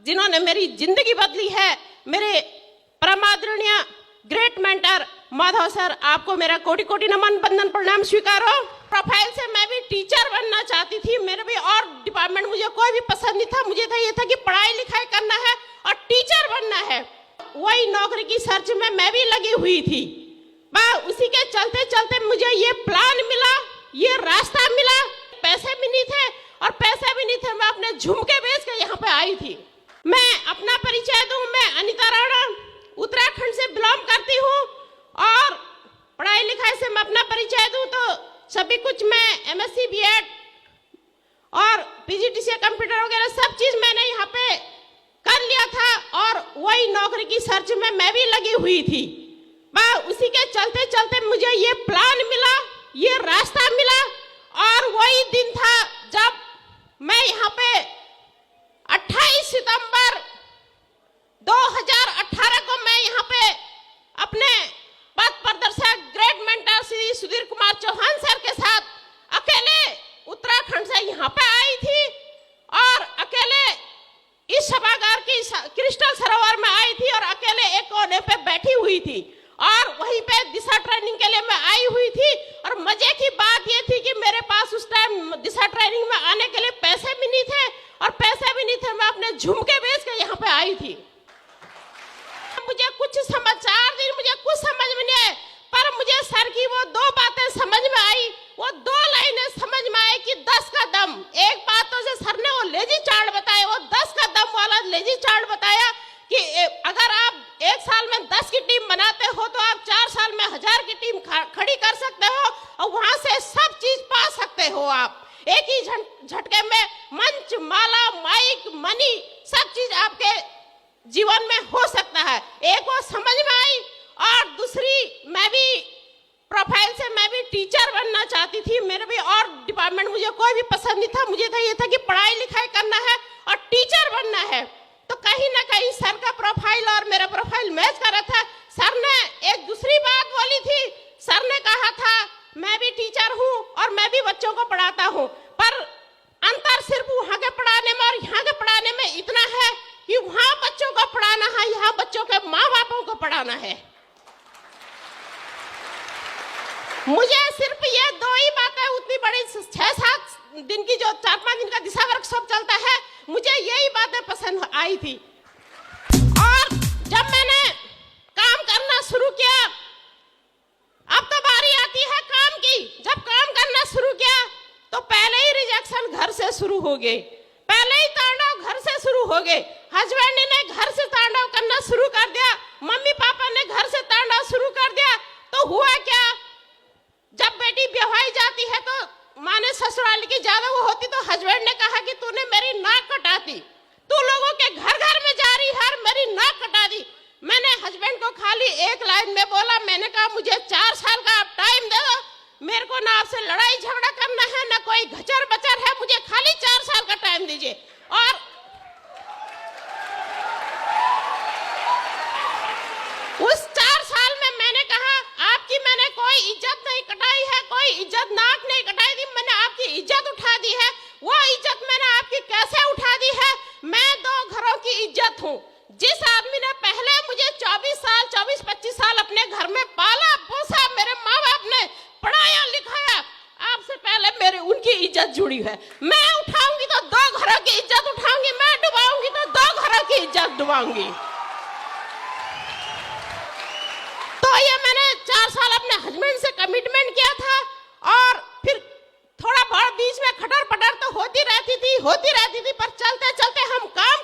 जिन्होंने मेरी जिंदगी बदली है, मेरे परम आदरणीय ग्रेट मेंटर माधव सर, आपको मेरा कोटि कोटि नमन बंदन प्रणाम स्वीकारो। प्रोफाइल से मैं भी टीचर बनना चाहती थी, मेरे भी और डिपार्टमेंट मुझे कोई भी पसंद नहीं था, मुझे ये था कि पढ़ाई लिखाई करना है और टीचर बनना है। वही नौकरी की सर्च में मैं भी लगी हुई थी। उसी के चलते चलते मुझे ये प्लान मिला, ये रास्ता मिला। पैसे भी नहीं थे और पैसे भी नहीं थे, मैं अपने झुमके बेच के यहाँ पे आई थी। मैं अपना परिचय दूं, मैं अनिता राणा उत्तराखंड से बिलोंग करती हूँ और पढ़ाई लिखाई से मैं अपना परिचय दूं तो सभी कुछ मैं MSc B.Ed और PGDCA कंप्यूटर वगैरह सब चीज मैंने यहाँ पे कर लिया था और वही नौकरी की सर्च में मैं भी लगी हुई थी। उसी के चलते चलते मुझे ये प्लान मिला, ये रास्ता मिला और वही दिन था जब मैं यहाँ पे 28 सितंबर 2018 को मैं यहाँ पे अपने पथ प्रदर्शक great mentor Shri Sudhir Kumar Chauhan sir के साथ अकेले उत्तराखंड से यहाँ पे आई थी और अकेले इस सभागार की क्रिस्टल सरोवर में आई थी और अकेले एक कोने पे बैठी हुई थी और वहीं पे दिशा ट्रेनिंग के लिए मैं आई हुई थी। और मजे की बात ये थी कि मेरे पास उस टाइम दिशा ट्रेनिंग में आने के लिए पैसे भी नहीं थे और पैसे भी नहीं थे, मैं अपने झुमके बेच के यहाँ पे आई थी। मुझे कुछ समाचार नहीं, मुझे कुछ समझ में नहीं आए, पर मुझे सर की वो दो बातें समझ में आई, वो दो लाइनें समझ में आई कि 10 का दम। एक बात तो सर ने वो लेजी चार्ट बताया, वो 10 का दम वाला लेजी चार्ट बताया कि अगर आप एक साल में 10 की टीम बनाते हो तो आप 4 साल में 1000 की टीम खड़ी कर सकते हो और वहां से सब चीज पा सकते हो। आप एक ही झटके में मंच, माला, माइक, मनी सब चीज आपके जीवन में हो सकता है। एक वो समझ में आई और दूसरी मैं भी प्रोफाइल से मैं भी टीचर बनना चाहती थी, मेरे भी और डिपार्टमेंट मुझे कोई भी पसंद नहीं था, मुझे ये था कि पढ़ाई लिखाई करना है और टीचर बनना है। तो कहीं ना कहीं सर का प्रोफाइल और मेरा प्रोफाइल मैच कर रहा था। सर ने एक दूसरी बात बोली थी, सर ने कहा था मैं भी टीचर हूँ और मैं भी बच्चों को पढ़ाता हूँ, पर अंतर सिर्फ वहाँ के पढ़ाने में और यहाँ के पढ़ाने में इतना है कि वहाँ बच्चों को पढ़ाना है, यहाँ बच्चों के माँ बापों को पढ़ाना है। मुझे सिर्फ ये दो ही बातें, उतनी बड़ी 6-7 दिन की जो 4-5 दिन का दिशा वर्कशॉप चलता है, मुझे यही बातें पसंद आई थी। और जब मैंने काम करना शुरू किया, अब तो बारी आती है काम की। जब काम करना शुरू किया तो पहले ही रिजेक्शन घर से शुरू हो गए, पहले ही तांडव घर से शुरू हो गए। हस्बैंड ने घर से तांडव करना शुरू कर दिया, मम्मी पापा ने घर से तांडव शुरू कर दिया। तो हुआ क्या, जब बेटी ब्याही जाती है तो माँ ने ससुराल की ज्यादा वो होती तो हस्बैंड ने कहा कि तूने मेरी नाक कटाती, तू लोगों के घर घर में जा रही है और मेरी नाक कटा दी। मैंने हस्बैंड को खाली एक लाइन में बोला, मैंने कहा मुझे 4 साल का आप टाइम दे दो, मेरे को ना आपसे लड़ाई झगड़ा करना है ना कोई घचर बचर है, मुझे खाली 4 साल का टाइम दीजिए। और उस 4 साल में मैंने कहा आपकी मैंने कोई इज्जत नहीं कटाई है, कोई इज्जत नाक नहीं कटाई दी, मैंने आपकी इज्जत उठा दी है। वो इज्जत मैंने आपकी कैसे उठा दी है, मैं 2 घरों की इज्जत हूँ। जिस आदमी ने पहले मुझे 24-25 साल अपने घर में पाला पोसा, मेरे माँ बाप ने पढ़ाया लिखाया, आपसे पहले मेरी उनकी इज्जत जुड़ी है। मैं उठाऊंगी तो 2 घरों की इज्जत उठाऊंगी, मैं डुबाऊंगी तो 2 घरों की इज्जत डुबाऊंगी। तो ये मैंने 4 साल अपने हस्बैंड से कमिटमेंट किया था और फिर थोड़ा बहुत बीच में खटर पटर तो होती रहती थी, पर चलते चलते हम काम